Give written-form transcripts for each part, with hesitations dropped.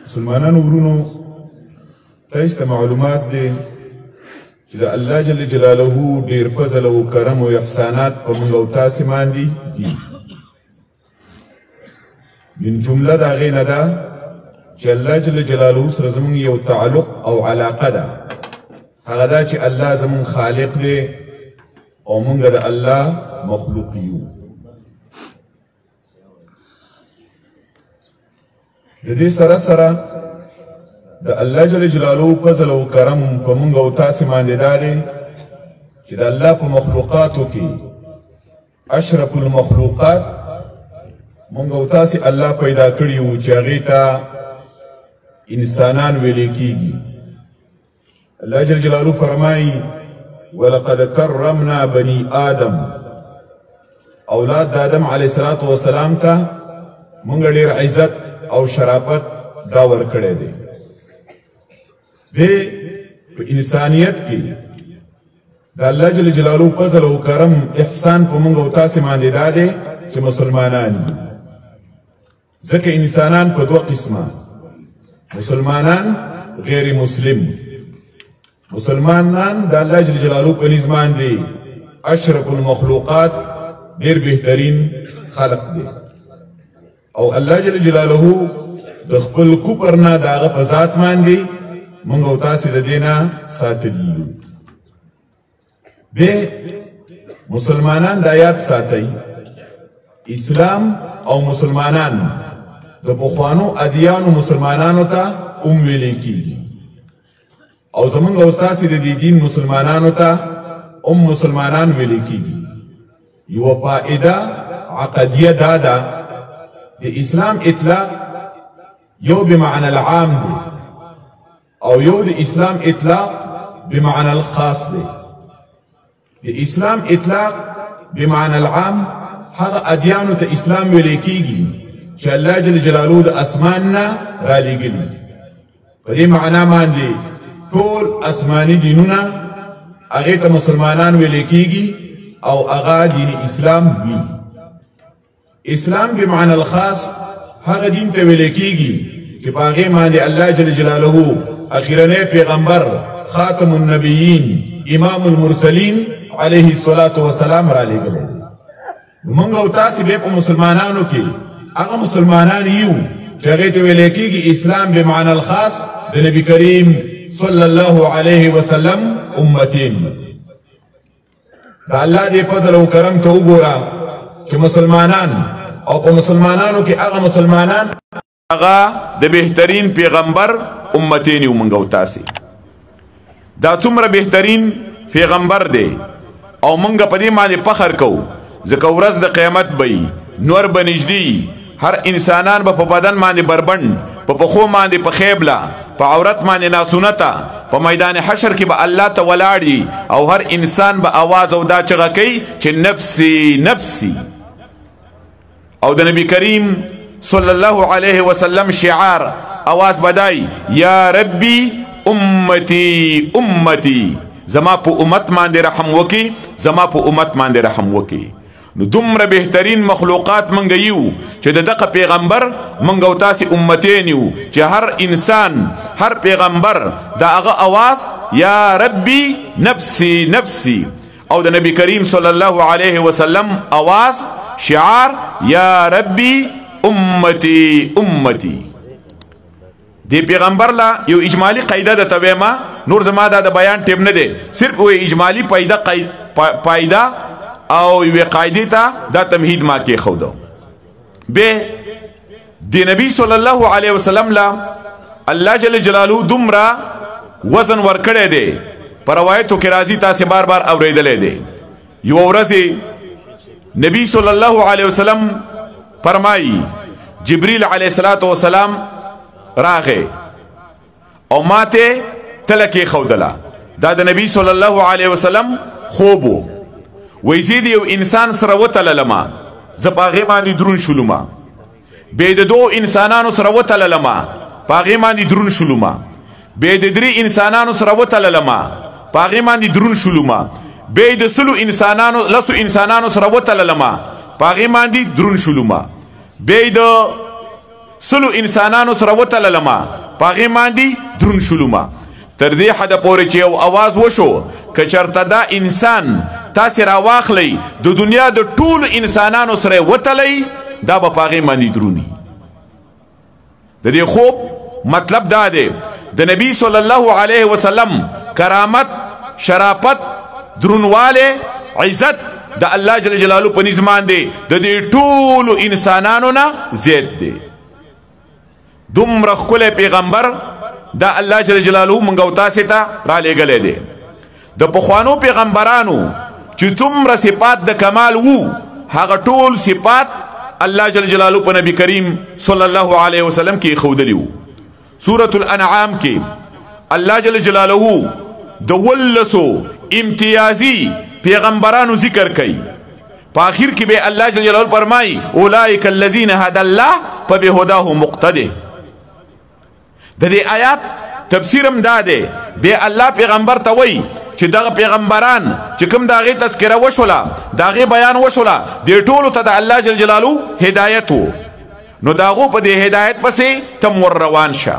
مسلمانانو ورونو تاسو ته معلومات دي چې د الله جل جلاله ډېر فضل او کرم او احسانات په موږ او تاسو باندې دي. من جمله د هغې نه ده چې الله جل جلاله سره زموږ یو تعلق او علاقه ده. هغه دا چې الله زموږ خالق دی او موږ د الله مخلوق یو. د دې سره سره د الله جل جلاله فضل او کرم په موږ او تاسو باندې دا دی چې د الله په مخلوقاتو کې اشرف المخلوقات موږ او تاسو الله پیدا کړي وو چې هغې ته انسانان ویل کېږي. الله جل جلاله فرمایي ولقد کرمنا بني آدم، اولاد د آدم علیه الصلاة والسلام ته موږ ډېر عزت او شرافت دا ورکړی دی. دی په انسانیت کې د الله جل جلاله فضل او کرم احسان په موږ او تاسو باندې دا دی چې مسلمانان یو. ځکه انسانان په دوه قسمه، مسلمانان غیر مسلم. مسلمانان د الله جل جلاله په نظام باندې اشرف المخلوقات ډېر بهترین خلق دی او الله جل جلاله د خپل کفر نه د هغه په ذات باندې موږ او تاسو د دې نه ساتلي یو. بیا مسلمانان د آیات ساتي اسلام او مسلمانان د پخوانو ادیانو مسلمانانو ته ویل کېږي او زمونږ او ستاسې د دې دین مسلمانانو ته مسلمانان ویل کېږي. یوه فائده عقدیه دا ده د اسلام اطلاق یو بمعنى العام دی او یو د اسلام اطلاق بمعنى الخاص دی. د اسلام اطلاق بمعنى العام هغه ادیانو ته اسلام ویل کېږي چې الله جل جلاله د اسمان نه رالیږلي. په دې معنا باندې ټول اسماني دینونه هغې ته مسلمانان ویل کېږي او هغه دین اسلام وي. اسلام بمعنى الخاص هغه دین ته ویل کېږي چې په هغې باندې الله جل جلاله اخرنی پیغمبر خاتم النبیین امام المرسلین علیه الصلاة والسلام رالیږلی دی. موږ او تاسې بیا په مسلمانانو کې هغه مسلمانان یو چې هغې ته ویل کېږي اسلام بمعنى الخاص د نبي کریم صلی الله علیه وسلم امتین. د الله دې فضل او کرم ته وګوره چې مسلمانان او په مسلمانانو کې هغه مسلمانان هغه د بهترین پیغمبر امتین یو موږ او تاسې. دا څومره بهترین پیغمبر دی او موږ په دې باندې فخر کوو ځکه ورځ د قیامت به نور به نږدې هر انسانان به په بدن باندې بربند، په پښو باندې په خیبله، په عورت باندې ناسونته، په میدان حشر کې به الله ته ولاړي او هر انسان به آواز او دا چغه کوي چې نفسي نفسي. او د نبی کریم صلی الله علیه وسلم شعار آواز بدای یا ربی امتی امتی، زما په امت باندې رحم وکي، زما په امت باندې رحم وکي. نو دومره بهترین مخلوقات منګ یو چې د دغه پیغمبر منګ او تاسې امتین یو چې هر انسان هر پیغمبر د هغه آواز یا ربی نفسی نفسی او د نبی کریم صلی الله علیه وسلم آواز شعار یا ربی امتی امتی. دی پیغمبر لا یو اجمالی قاعده ده تویما نور زما دا د بیان ټیم نه دی، صرف وی اجمالی پایده او یو قاعده ته دا تمهید ما کې خودو. به دی نبی صلی الله علیه وسلم لا الله جل جلاله دومره وزن ورکړی دی، په روایتو کې راځي تاسې بار بار اورېدلی دی. یو ورځ نبی صلی الله علیه وسلم فرمایي جبریل علیه الصلاة والسلام راغی او ماته تله کې خودله. دا د نبی صلی الله علیه وسلم خوب و. وی زه د یو انسان سره وتللمه، زه په هغې باندې درون شولمه. بیا د دو انسانانو سره وتللمه، په هغې باندې درون شولمه. بیا د درې انسانانو سره وتللمه، په هغې باندې درون شولمه. بیا د لسو انسانانو سره وتللمه، په هغې باندې درون شولمه. بیا د سلو انسانانو سره وتللما پاغې باندې درون شلوما تر دې حده پورې چې یو اواز وشو که چرته دا انسان تاسې راواخلی د دنیا د ټولو انسانانو سره وتلی دا به پاغې باندې درونی د دې خوب مطلب دا دی د نبی صلی الله علیه وسلم کرامت شرافت درونواله عزت د الله جل جلاله په نظام باندې د دې ټولو انسانانو نه زیات دی دومره ښکلی پیغمبر دا الله جل جلاله موږ او تاسې ته رالیږلی دی د پخوانو پیغمبرانو چې څومره صفات د کمال وو هغه ټول صفات الله جل جلاله په نبی کریم صلی الله علیه وسلم کې ښودلي وو سورة الانعام کې الله جل جلاله د ولسو امتیازي پیغمبرانو ذکر کوي په آخر کې به الله جل جلاله فرمایي اولئک الذین هدى الله فبهداه مقتده د دې آیات تفسیر هم دا دی به الله پیغمبر ته وایي چې دغه پیغمبران چې کوم د هغې تذکره وشوله د هغې بیان وشوله دې ټولو ته د الله جل جلاله هدایت و نو د هغو په دې هدایت پسې تم ور روان شه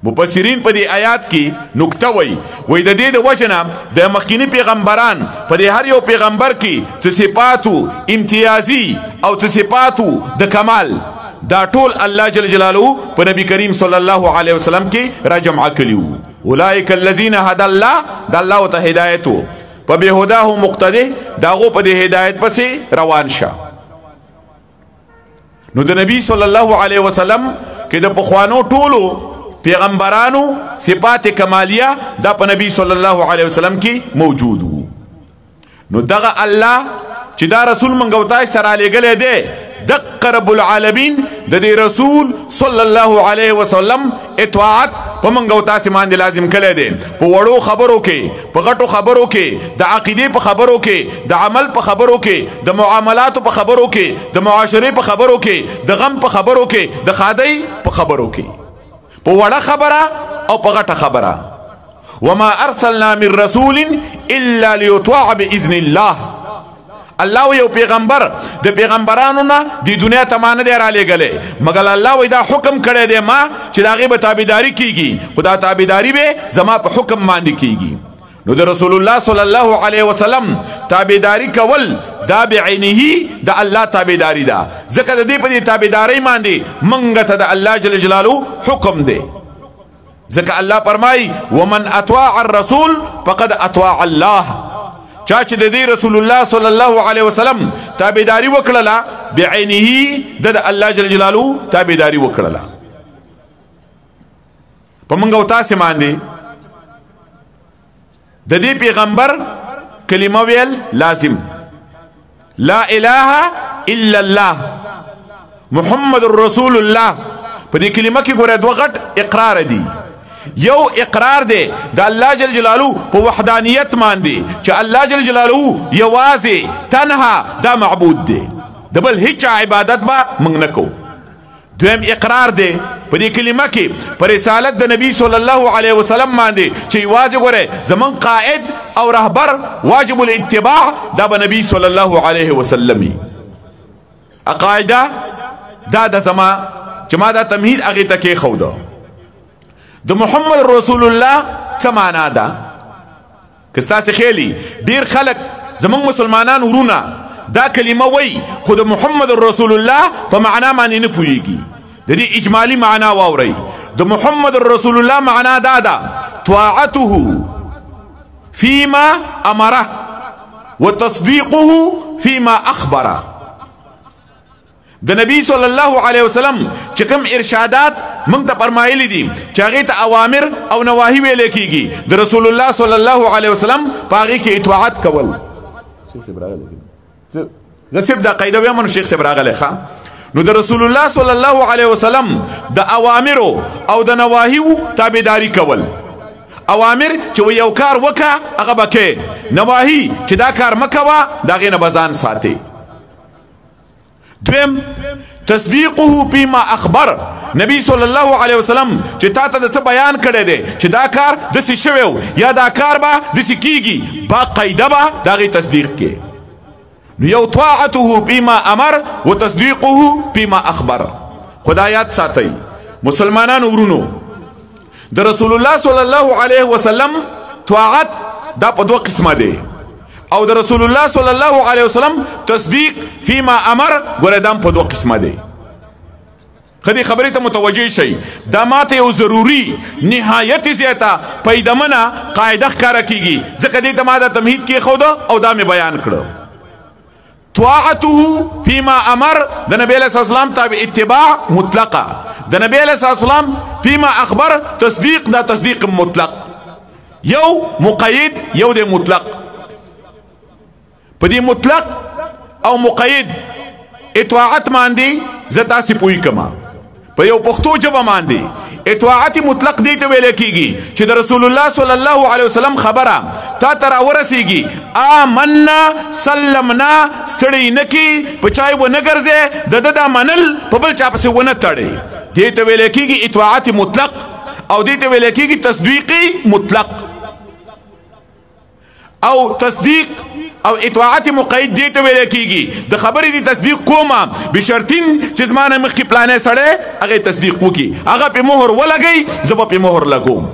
مفسرین په دې آیات کې نکته وایي د دې د وجه نه د مخکینی پیغمبران په دې هر یو پیغمبر کې څه صفاتو امتیازي او څه صفاتو د کمال دا ټول الله جل جلاله په نبی کریم صلی الله علیه وسلم کې را جمع کړي وو اولئک الذین هدى الله د الله ورته هدایت و په بهداه مقتده د هغو په دې هدایت پسې روان شه نو د نبی صلی الله علیه وسلم کې د پخوانو ټولو پیغمبرانو صفات کمالیه دا په نبی صلی الله علیه وسلم کې موجود وو نو دغه الله چې دا رسول منګ او تاسو ته رالیږلی دی دقه رب العالمین د دې رسول صلی الله علیه وسلم اطاعت په منګ او تاسو باندې لازم کړی دی په وړو خبرو کې په غټو خبرو کې د عقیدې په خبرو کې د عمل په خبرو کې د معاملاتو په خبرو کې د معاشرې په خبرو کې د غم په خبرو کې د خادۍ په خبرو کې په وړه خبره او په غټه خبره وما ارسلنا من رسول الا ليطاع باذن الله الله یو پیغمبر د پیغمبرانو نه د دنیا ته ما نه دی رالیږلی مګر الله وایي دا حکم کړی دی ما چې د هغې به تابعداري کیږي خو دا تابعداري به زما په حکم باندې کیږي نو د رسول الله صلی الله علیه وسلم تابعداري کول دا بعینه د الله تابعداري ده ځکه د دې په دې تابعدارۍ باندې موږ ته د الله جل جلاله حکم دی ځکه الله فرمایي ومن اطاع الرسول فقد اطاع الله چا چې د دې رسول الله صلی الله علیه وسلم تابعداري وکړله بعینه د الله جل جلاله تابعداري وکړله په موږ او تاسې باندې د دې پیغمبر کلمه ویل لازم لا اله الا الله محمد رسول الله په دې کلمه کې ګوره دوه غټ اقرار دي یو اقرار دی د الله جل جلاله په وحدانیت باندې چې الله جل جلاله یوازې تنها دا معبود دی د بل هیچ عبادت به موږ نه کوو دویم اقرار دی په دې کلمه کې په رسالت د نبی صلی الله علیه وسلم باندې چې یوازې ګوره زمون قائد او رهبر واجب الاتباع دا به نبی صلی الله علیه وسلم عقایده دا د زما چې ما دا تمهید هغې ته کېښوده د محمد رسول الله څه معنا ده که ستاسې خیلي ډېر خلک زموږ مسلمانان ورونه دا کلمه وایي خو د محمد رسول الله په معنا باندې نه پوهېږي د دې اجمالي معنا واورئ د محمد رسول الله معنا دا ده طاعته فيما امره وتصديقه فيما اخبره د نبی صلی الله علیه وسلم چې کوم ارشادات موږ ته فرمایلی دي چې هغې ته اوامر او نواهی ویلی کېږي د رسول الله صلی الله علیه وسلم په هغې کې اطاعت کول زه صرف دا قاعده ویم نو شیخ صاحب راغلی ښه نو د رسول الله صلی الله علیه وسلم د اوامرو او د نواهیو تابعداري کول اوامر چې یو کار وکړه هغه به کې نواهی چې دا کار مه کوه د هغې نه به ځان ساتې دویم تصدیقه فيما اخبر نبی صلی الله علیه وسلم چې تا ته د څه بیان کړی دی چې دا کار داسې شوی یا دا کار به داسې کیږي با قاعده به د هغې تصدیق کې نو یو طاعته فيما امر وتصدیقه فيما اخبر خدایات ساتي مسلمانانو ورونو د رسول الله صلی الله علیه وسلم طاعت دا په دوه قسمه دی او د رسول الله صلی الله علیه وسلم تصدیق فيما امر ګوره دا په دوه قسمه دی خدي خبرې ته متوجه شي دا ماته یو ضروري نهایت زیاته پیدمنه قاعده ښکاره کیږي ځکه دې ته ما دا تمهید کې خو او دا مې بیان کړو طاعته فيما امر د نبی علیہ السلام تابع اتباع مطلقه د نبی علیہ السلام فيما اخبر تصدیق دا تصدیق مطلق یو مقید یو د مطلق په دې مطلق او مقید اطاعت باندې زتا سي پوي کما په یو پښتو ژبه باندې اطاعت مطلق دی ته ویل کیږي چې د رسول الله صلی الله علیه وسلم خبره تا تر ورسیږي آمنا سلمنا ستړی نکی پچای و نه ګرځي د د منل په بل چا پسې ونه تړي دی ته ویل کیږي اطاعت مطلق او دی ته ویل کیږي تصدیقی مطلق او تصدیق او اطاعت مقید دی ته ویل کیږي د خبرې دی تصدیق کومه بشرطین چې زمانه مخکې پلانې سره هغه تصدیق وکي هغه په مهر ولګي زب په مهر لګوم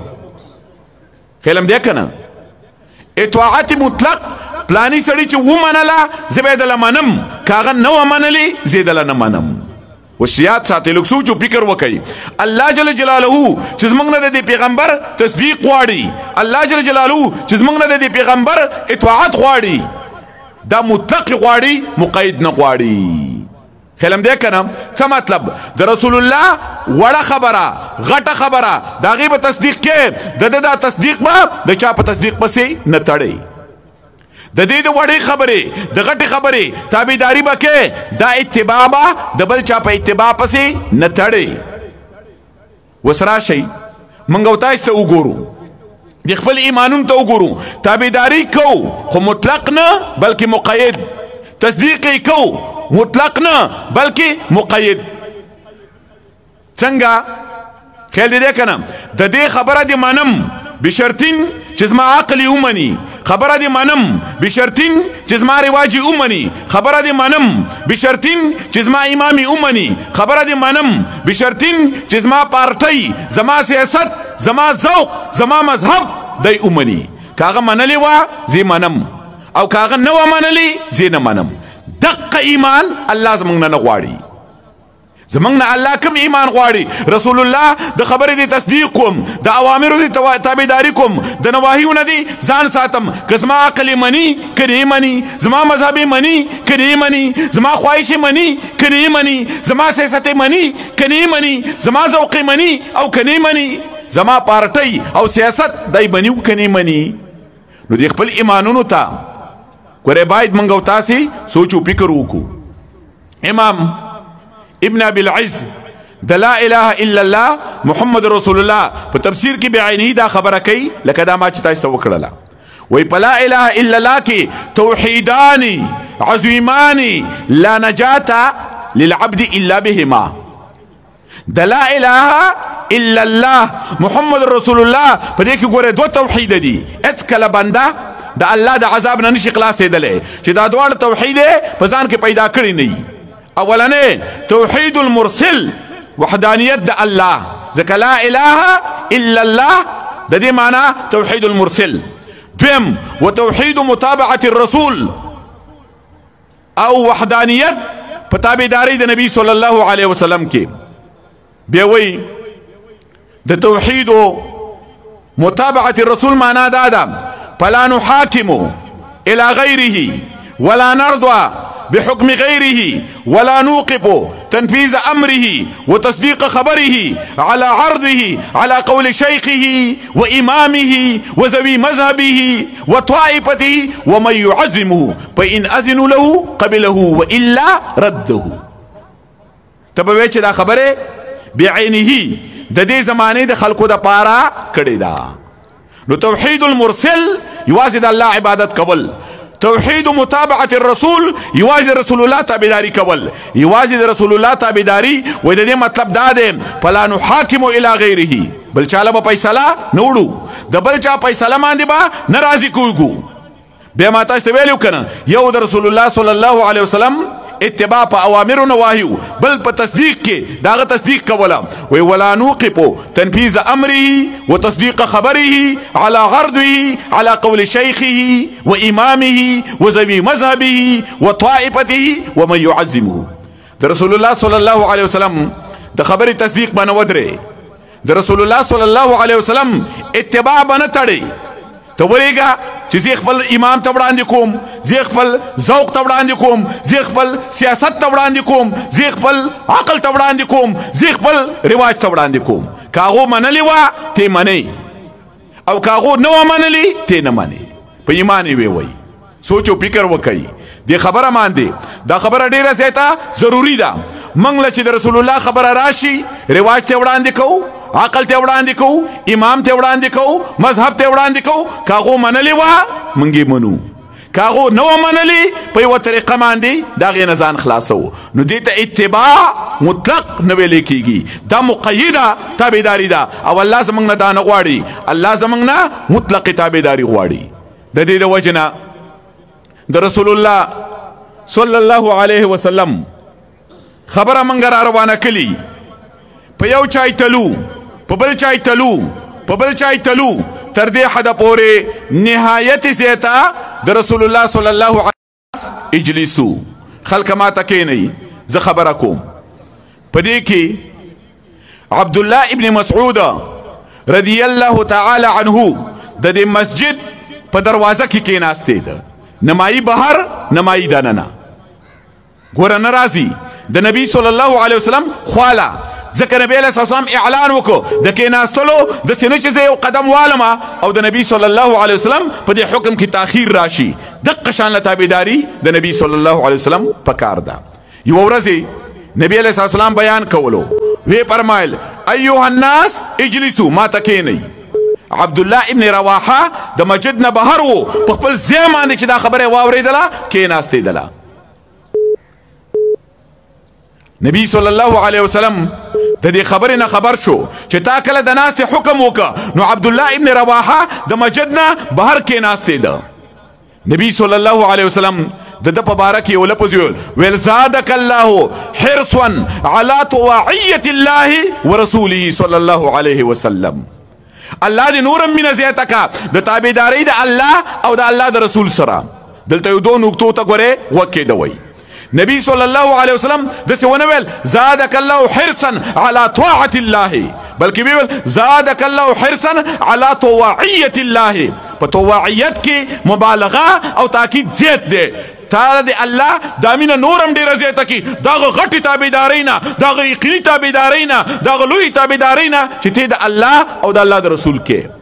کلم دی کنه اطاعت مطلق پلانی سړی چې و منله زبیدله منم کاغه نو منلی زیدله نه منم وصیات ساتي لوک سوچو فکر وکړي الله جل جلاله چې زمنګ نه د پیغمبر تصدیق غواړي الله جل جلاله چې زمنګ نه د پیغمبر اطاعت غواړي دا مطلق غواړي مقید نه غواړي کلم دی کنه څه مطلب د رسول الله وړه خبره غټه خبره دا غیب تصدیق کې د تصدیق به د چا په تصدیق پسې نه تړي د دې د وړې خبرې د غټې خبرې تابعداري به کې دا اتباع به د بل چا په اتباع پسې نه تړي وس راشئ موږ تاسو ته وګورو د خپل ایمانونو ته وګورو تابعداري کوو خو مطلق نه بلکې مقید تصدیق یې کوو مطلق نه بلکې مقید څنګه خیال دې کنه د دې خبره دې منم بشرطین چې زما عقل یې ومني خبره دې منم بشرطین چې زما رواج یې ومني خبره دې منم بشرطین چې زما امام یې ومني خبره دې منم بشرطین چې زما پارټۍ زما سیاست زما ذوق زما مذهب دی ومني کاغه منلی وا زی منم او کاغه نو منلی زی نه منم دقه ایمان الله زمنګ نه غواړي زمنګ نه الله کوم ایمان غواړي رسول الله د خبرې دي تصدیق کوم د اوامرو دي تابعداري کوم د نواهیونو دي ځان ساتم که زما عقل مني کني مني زما مذهب مني کني مني زما خواهش مني کني مني زما سیاست مني کني مني زما ذوق مني او کني مني زما پارټي او سیاست دای مني او کني مني نو د خپل ایمانونو ته ګوره باید منګو تاسو سوچو فکر وکړو امام ابن ابي العز د لا اله الا الله محمد رسول الله په تفسیر کې بعینه دا خبره کوي لکه دا ما چې تاسو وکړه وی په لا اله الا الله کې توحیدان عظیمان لا نجاة للعبد الا بهما د لا اله الا الله محمد رسول الله په دې کې ګوره دوه توحید دي اڅ کله بنده د الله د عذاب نه نشي خلاصېدلی چې دا دواړه توحید په ځان کې پیدا کړی نه اولنه توحید المرسل وحدانیت د الله ځکه لا اله الا الله د دې معنی توحید المرسل دویم وتوحید متابعه الرسول او وحدانیت په تابعداري د نبی صلی الله علیه وسلم کې بیا وی د توحید متابعه الرسول معنی دا ده فلا نحاكم الى غيره ولا نرضى بحكم غيره ولا نوقف تنفيذ أمره وتصديق خبره على عرضه على قول شيخه وإمامه وذوي مذهبه وطائفته ومن يعظمه فإن أذنوا له قبله وإلا رده تبوي چې دا خبره بعينه د دې زمانه د خلقو د پاره کړی دا نو توحید المرسل یوازې د الله عبادت کول توحید متابعه الرسول یوازې رسول الله تابعداري کول یوازې رسول الله تابعداري وای د دې مطلب دا دی فلا نحاكم الى غیره بل چاله په فیصله نوړو د بل چا فیصله باندې با ناراضي کوو بیا ما تاسو ویلو کنه یو د رسول الله صلی الله علیه وسلم اتباع په اوامر او نواهیو بل په تصدیق کې داغه تصدیق کوله وی ولا نوقف تنفيذ امره وتصديق خبره على عرضه على قول شيخه وامامه وذوي مذهبه وطائفته ومن يعظمه د رسول الله صلی الله علیه وسلم د خبرې تصدیق باندې ودرې د رسول الله صلی الله علیه وسلم اتباع باندې تړي ته ورېګا چې زه خپل امام ته وړاندې کوم زه خپل ذوق ته وړاندې کوم زه خپل سیاست ته وړاندې کوم زه خپل عقل ته وړاندې کوم زه خپل رواج ته وړاندې کوم کاغو منلی وا ته منی او کاغو نو منلی ته نه منی په ایمان وی وای سوچو فکر وکای دې خبره باندې دا خبره ډیره زیاته ضروری ده منګل چې د رسول الله خبره راشي رواج ته وړاندې کو عقل ته وړاندې کو امام ته وړاندې کو مذهب ته وړاندې کو کاغو منلی وا منګي منو کاغو نو منلی په یو طریقه باندې دا غي نزان خلاصو نو دې ته اتباع مطلق نه ویل کیږي دا مقیده تابعداري ده او الله زمنګ نه دا نه غواړي الله زمنګ نه مطلق تابعداري غواړي د دې د وجنه د رسول الله صلی الله علیه وسلم خبره منګ را روانه کلی په یو چای تلو په بل چای تلو په بل چای تلو تر دې حد پورې نهایت زیتا د رسول الله صلی الله علیه وسلم اجلسو خلق ما تکینی زه خبره کوم په دې کې عبد الله ابن مسعود رضی الله تعالی عنه د دې مسجد په دروازه کې کېناسته ده نمایي بهر نمایي دننه ګور ناراضي د نبی صلی الله علیه وسلم خواله ځکه نبی علیه السلام اعلان وکړو د کېناستلو د سینې چې زه یو قدم والمه او د نبی صلی الله علیه وسلم په دې حکم کې تاخیر راشي دقه شان تابعداري د نبی صلی الله علیه وسلم پکار ده یو ورځ نبی علیه السلام بیان کولو وی فرمایل ایها الناس اجلسوا ما تکینی عبد الله ابن رواحه د مسجد نه بهر وو په خپل ځای باندې چې دا خبره واوریدله کېناستېدله نبی صلی الله علیه وسلم د دې خبرې نه خبر شو چې تا کله د ناستې حکم وکړه نو عبد الله ابن رواحه د مسجد نه بهر کېناستېده نبی صلی الله علیه وسلم د په باره کې یو لفظ ویل زادک الله حرصا علی طواعیة الله ورسوله صلی الله علیه وسلم الله دې نورم مینه زیاته کا د تابعدارۍ د الله او د الله د رسول سره دلته یو دوه نقطو ته ګورې وکېدوئ نبی صلی الله علیه وسلم دسې ونه ویل زادک الله حرصا علی طاعة الله بلکې ویل زادک الله حرصا علی طواعیة الله په طواعیت کې مبالغه او تاکید زیات دی تعالی دی الله دا مینه نورم ډیره زیاته کی دغه غټی تابعداري نه دغه یقیني تابعداري نه دغه لوی تابعداري نه چې ته د الله او د الله د رسول کې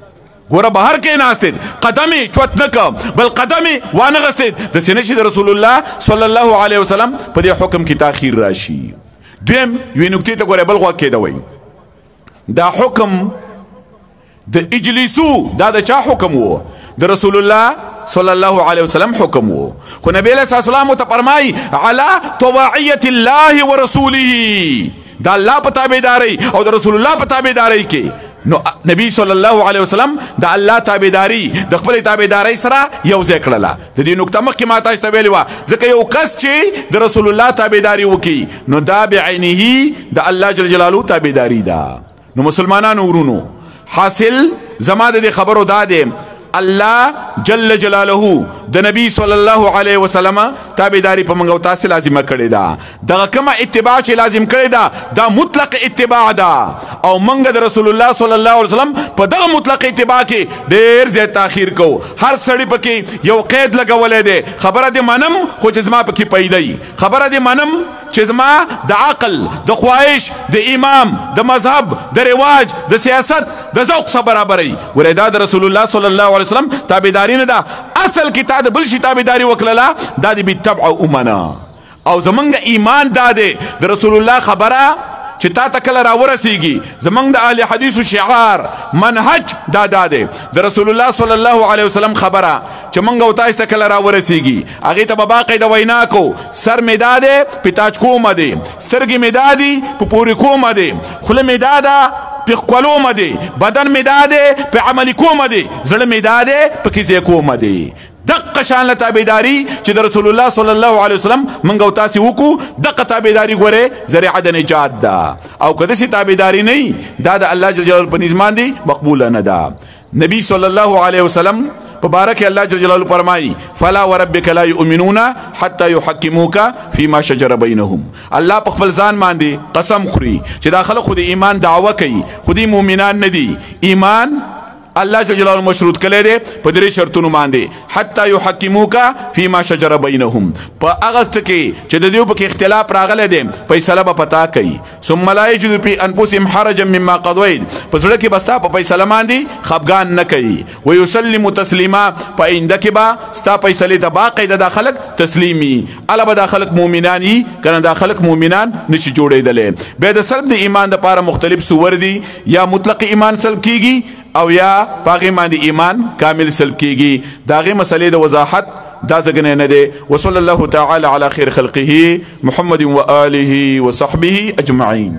ګوره بهر کې ناستید قدمې چوت نه کم بل قدمې وانه غستید د سینې چې د رسول الله صلی الله علیه وسلم په دې حکم کې تاخیر راشي دویم یوې نکتې ته ګوره بل غوږ کېدوئ دا حکم د اجلسو دا د چا حکم و د رسول الله صلی الله علیه وسلم حکم وو خو نبی علیہ السلام ته فرمای علی طواعیة الله ورسوله دا الله په تابعداري او د رسول الله په تابعداري کې نو نبی صلی الله علیه وسلم د الله تابعداري د خپل تابعداري سره یو ځای کړله د دې نقطه مخکې ما تاسو ته ویلې وه ځکه یو کس چې د رسول الله تابعداري وکړي نو دا بعینه د الله جل جلاله تابعداري ده نو مسلمانانو ورونو حاصل زما د دې خبرو دا دی الله جل جلاله د نبی صلی الله علیه وسلم تابعداري په موږ او تاسو لازمه کړې ده دغه کومه اتباع چې لازم کړې ده دا مطلق اتباع ده او موږ د رسول الله صلی الله علیه وسلم په دغه مطلق اتباع کې ډېر زیات تاخير کوو هر سړی پکې یو قید لګولې ده خبره دې منم خو چې زما پکې پیدای خبره دې منم چې زما د عقل د خواهش د امام د مذهب د رواج د سیاست د ذوق سره برابرې وردا د رسول الله صلی الله علیه وسلم تابعداري نه ده اصل کې تا د بل شي تابعداري وکړه دا دې بالتبع امنا او زمونږ ایمان دا دی د رسول الله خبره چې تا ته کله راورسیږي زمونږ د اهل حدیث شعار منهج دا دی د رسول الله صلی الله علیه وسلم خبره چې مونږ او تاسو ته کله راورسیږي هغې ته به باقاعده وینا کو سر مې دا دی په تاج کومه دی سترګې مې دا دي په پورې کومه دی خوله مې دا ده په ښکلومه دی بدن مې دا دی په عملي کومه دی زړه مې دا دی په کیسې کومه دی دقه دغه شان تابعداري چې د رسول الله صلی الله علیه وسلم منګ او تاسو وکړو دغه تابعداري ګوره ذریعہ د نجات ده او کده سي تابعداري نه دا د الله جل جلاله په نظام دي مقبوله نه ده نبی صلی الله علیه وسلم مبارک الله جل جلاله فرمایي فلا وربك لا يؤمنون حتى يحكموك فيما شجر بينهم الله په خپل ځان باندې قسم خوري چې دا خلک خو د ایمان دعوه کوي خو د مؤمنان نه دي ایمان الله جل جلاله مشروط کړي دي په درې شرطونو باندې حتى يحكموك فيما شجر بينهم په هغه کې چې د دې په اختلاف راغله دي فیصله به پتا کوي ثم لا يجد في انفسهم حرجا مما قضيت په ځړه کې بستا په فیصله باندې خفغان نه کوي ويسلم تسلیما په اینده کې با ستا فیصله ته باقاعده داخلك تسلیمي الا به داخلك مؤمنان کنه داخلك مؤمنان نشي جوړېدل به د سلب د ایمان د لپاره مختلف صور دي یا مطلق ایمان سلب کیږي او یا باقی باندې ایمان کامل سلب کیږي داغه مسلې د وضاحت دا څنګه نه ده وصلی الله تعالی علی خیر خلقه محمد و آله و صحبه اجمعین